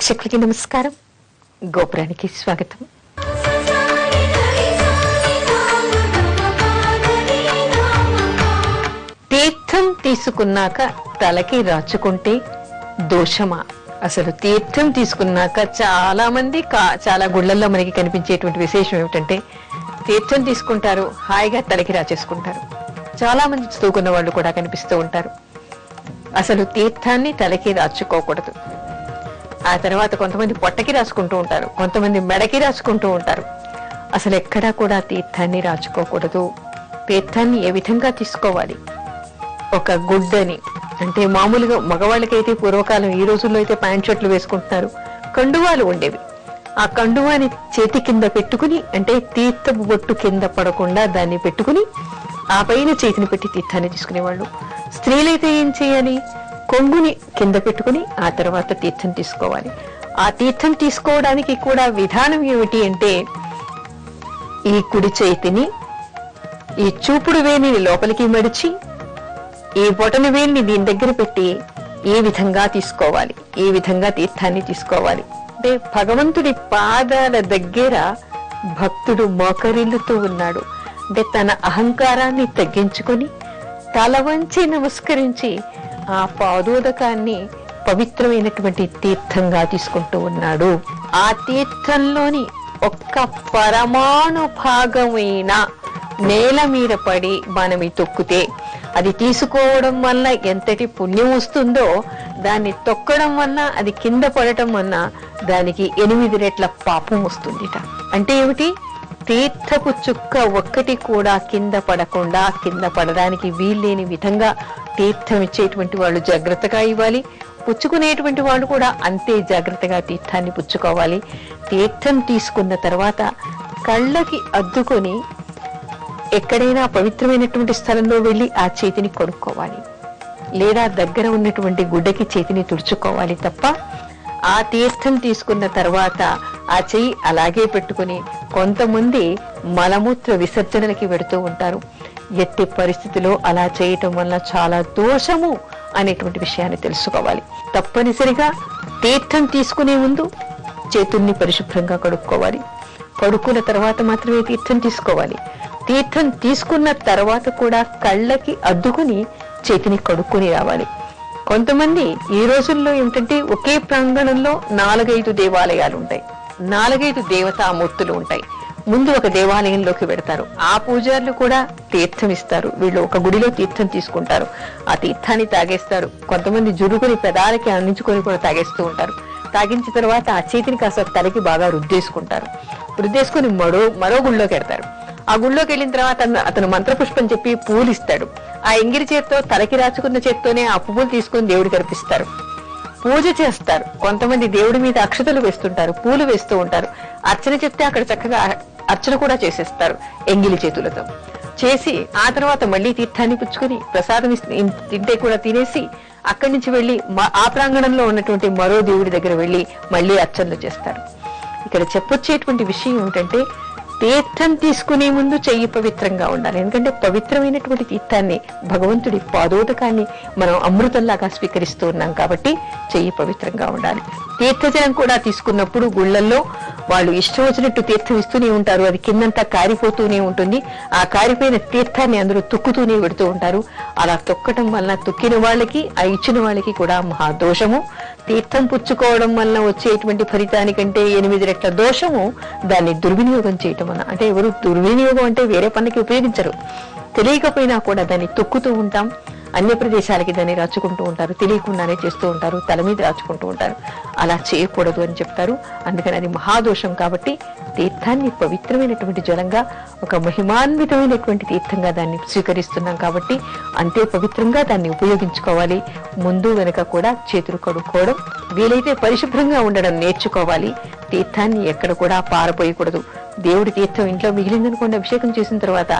ప్రేక్షకులకి నమస్కారం. గోపురానికి స్వాగతం. తీర్థం తీసుకున్నాక తలకి రాచుకుంటే దోషమా? అసలు తీర్థం తీసుకున్నాక చాలా మంది చాలా గుళ్ళల్లో మనకి కనిపించేటువంటి విశేషం ఏమిటంటే తీర్థం తీసుకుంటారు, హాయిగా తలకి రాచేసుకుంటారు. చాలా మంది చదువుకున్న వాళ్ళు కూడా కనిపిస్తూ ఉంటారు. అసలు తీర్థాన్ని తలకి రాచుకోకూడదు. ఆ తర్వాత కొంతమంది పొట్టకి రాసుకుంటూ ఉంటారు, కొంతమంది మెడకి రాసుకుంటూ ఉంటారు. అసలు ఎక్కడా కూడా తీర్థాన్ని రాచుకోకూడదు. తీర్థాన్ని ఏ విధంగా తీసుకోవాలి? ఒక గుడ్డని, అంటే మామూలుగా మగవాళ్ళకైతే పూర్వకాలం, ఈ రోజుల్లో అయితే ప్యాంట్ షర్ట్లు వేసుకుంటున్నారు, కండువాలు ఉండేవి. ఆ కండువాని చేతి కింద పెట్టుకుని, అంటే తీర్థపు బొట్టు కింద పడకుండా దాన్ని పెట్టుకుని ఆ పైన చేతిని పెట్టి తీర్థాన్ని తీసుకునేవాళ్ళు. స్త్రీలైతే ఏం చేయాలి? కొంగుని కింద పెట్టుకుని ఆ తర్వాత తీర్థం తీసుకోవాలి. ఆ తీర్థం తీసుకోవడానికి కూడా విధానం ఏమిటి అంటే, ఈ కుడి చేతిని ఈ చూపుడు వేణిని లోపలికి మడిచి ఈ బొటన వేణిని దీని దగ్గర పెట్టి ఈ విధంగా తీసుకోవాలి. ఈ విధంగా తీర్థాన్ని తీసుకోవాలి. అంటే భగవంతుడి పాదాల దగ్గర భక్తుడు మోకరిల్లుతూ ఉన్నాడు. అంటే తన అహంకారాన్ని తగ్గించుకొని తల వంచి నమస్కరించి ఆ పాదోదకాన్ని పవిత్రమైనటువంటి తీర్థంగా తీసుకుంటూ ఉన్నాడు. ఆ తీర్థంలోని ఒక్క పరమాణు భాగమైన నేల మీద పడి మనమి తొక్కితే అది తీసుకోవడం వల్ల ఎంతటి పుణ్యం వస్తుందో, దాన్ని తొక్కడం వల్ల, అది కింద పడటం వల్ల దానికి 8 రెట్ల పాపం వస్తుందిట. అంటే ఏమిటి? తీర్థపు చుక్క ఒక్కటి కూడా కింద పడకుండా, కింద పడడానికి వీల్లేని విధంగా తీర్థం ఇచ్చేటువంటి వాళ్ళు జాగ్రత్తగా ఇవ్వాలి. పుచ్చుకునేటువంటి వాళ్ళు కూడా అంతే జాగ్రత్తగా తీర్థాన్ని పుచ్చుకోవాలి. తీర్థం తీసుకున్న తర్వాత కళ్ళకి అద్దుకొని ఎక్కడైనా పవిత్రమైనటువంటి స్థలంలో వెళ్ళి ఆ చేతిని కడుక్కోవాలి, లేదా దగ్గర ఉన్నటువంటి గుడ్డకి చేతిని తుడుచుకోవాలి తప్ప ఆ తీర్థం తీసుకున్న తర్వాత ఆ చెయ్యి అలాగే పెట్టుకుని కొంతమంది మలమూత్ర విసర్జనలకి వెడుతూ ఉంటారు. ఎట్టి పరిస్థితిలో అలా చేయటం వల్ల చాలా దోషము అనేటువంటి విషయాన్ని తెలుసుకోవాలి. తప్పనిసరిగా తీర్థం తీసుకునే ముందు చేతుల్ని పరిశుభ్రంగా కడుక్కోవాలి. కడుక్కున్న తర్వాత మాత్రమే తీర్థం తీసుకోవాలి. తీర్థం తీసుకున్న తర్వాత కూడా కళ్ళకి అద్దుకుని చేతిని కడుక్కుని రావాలి. కొంతమంది ఈ రోజుల్లో ఏమిటంటే ఒకే ప్రాంగణంలో 4-5 దేవాలయాలు ఉంటాయి, 4-5 దేవతామూర్తులు ఉంటాయి. ముందు ఒక దేవాలయంలోకి వెడతారు, ఆ పూజారులు కూడా తీర్థం ఇస్తారు. వీళ్ళు ఒక గుడిలో తీర్థం తీసుకుంటారు, ఆ తీర్థాన్ని తాగేస్తారు. కొంతమంది జురుగుని పెదాలకి అందించుకొని కూడా తాగేస్తూ ఉంటారు. తాగించిన తర్వాత ఆ చేతిని కాస్త తలకి బాగా రుద్దేసుకుంటారు. రుద్దేసుకుని మరో గుళ్ళోకి వెడతారు. ఆ గుళ్ళోకి వెళ్ళిన తర్వాత అతను మంత్రపుష్పం చెప్పి పూలు ఇస్తాడు. ఆ ఎంగిరి చేత్తో, తలకి రాచుకున్న చేత్తోనే ఆ పువ్వులు తీసుకుని దేవుడికి అర్పిస్తారు. పూజ చేస్తారు. కొంతమంది దేవుడి మీద అక్షతలు వేస్తుంటారు, పూలు వేస్తూ ఉంటారు. అర్చన చెప్తే అక్కడ చక్కగా అర్చన కూడా చేసేస్తారు ఎంగిలి చేతులతో. చేసి ఆ తర్వాత మళ్ళీ తీర్థాన్ని పుచ్చుకుని ప్రసాదం తింటే కూడా తినేసి అక్కడి నుంచి వెళ్ళి ఆ ప్రాంగణంలో ఉన్నటువంటి మరో దేవుడి దగ్గర వెళ్ళి మళ్ళీ అర్చనలు చేస్తారు. ఇక్కడ చెప్పొచ్చేటువంటి విషయం ఏమిటంటే, తీర్థం తీసుకునే ముందు చెయ్యి పవిత్రంగా ఉండాలి. ఎందుకంటే పవిత్రమైనటువంటి తీర్థాన్ని, భగవంతుడి పాదోదకాన్ని మనం అమృతంలాగా స్వీకరిస్తూ ఉన్నాం కాబట్టి చెయ్యి పవిత్రంగా ఉండాలి. తీర్థజలం కూడా తీసుకున్నప్పుడు గుళ్ళల్లో వాళ్ళు ఇష్టం వచ్చినట్టు తీర్థం ఇస్తూనే ఉంటారు. అది కిందంతా కారిపోతూనే ఉంటుంది. ఆ కారిపోయిన తీర్థాన్ని అందరూ తొక్కుతూనే పెడుతూ ఉంటారు. అలా తొక్కటం వల్ల తొక్కిన వాళ్ళకి, ఆ ఇచ్చిన వాళ్ళకి కూడా మహాదోషము. తీర్థం పుచ్చుకోవడం వల్ల వచ్చేటువంటి ఫలితానికంటే 8 రెట్ల దోషము దాన్ని దుర్వినియోగం చేయటం వల్ల. అంటే ఎవరు దుర్వినియోగం అంటే వేరే పనికి ఉపయోగించరు, తెలియకపోయినా కూడా దాన్ని తొక్కుతూ ఉంటాం. అన్య ప్రదేశాలకి దాన్ని రాచుకుంటూ ఉంటారు, తెలియకుండానే చేస్తూ ఉంటారు, తల మీద రాచుకుంటూ ఉంటారు. అలా చేయకూడదు అని చెప్తారు. అందుకని అది మహాదోషం. కాబట్టి తీర్థాన్ని పవిత్రమైనటువంటి జలంగా, ఒక మహిమాన్వితమైనటువంటి తీర్థంగా దాన్ని స్వీకరిస్తున్నాం కాబట్టి అంతే పవిత్రంగా దాన్ని ఉపయోగించుకోవాలి. ముందు వెనుక కూడా చేతులు కడుక్కోవడం, వీలైతే పరిశుభ్రంగా ఉండడం నేర్చుకోవాలి. తీర్థాన్ని ఎక్కడ కూడా పారపోయకూడదు. దేవుడి తీర్థం ఇంట్లో మిగిలిందనుకోండి, అభిషేకం చేసిన తర్వాత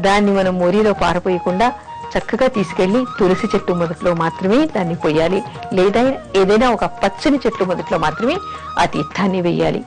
దాన్ని మనం మోరీలో పారపోయకుండా చక్కగా తీసుకెళ్లి తులసి చెట్టు మొదట్లో మాత్రమే దాన్ని పొయ్యాలి, లేదా ఏదైనా ఒక పచ్చని చెట్టు మొదట్లో మాత్రమే ఆ తీర్థాన్ని వెయ్యాలి.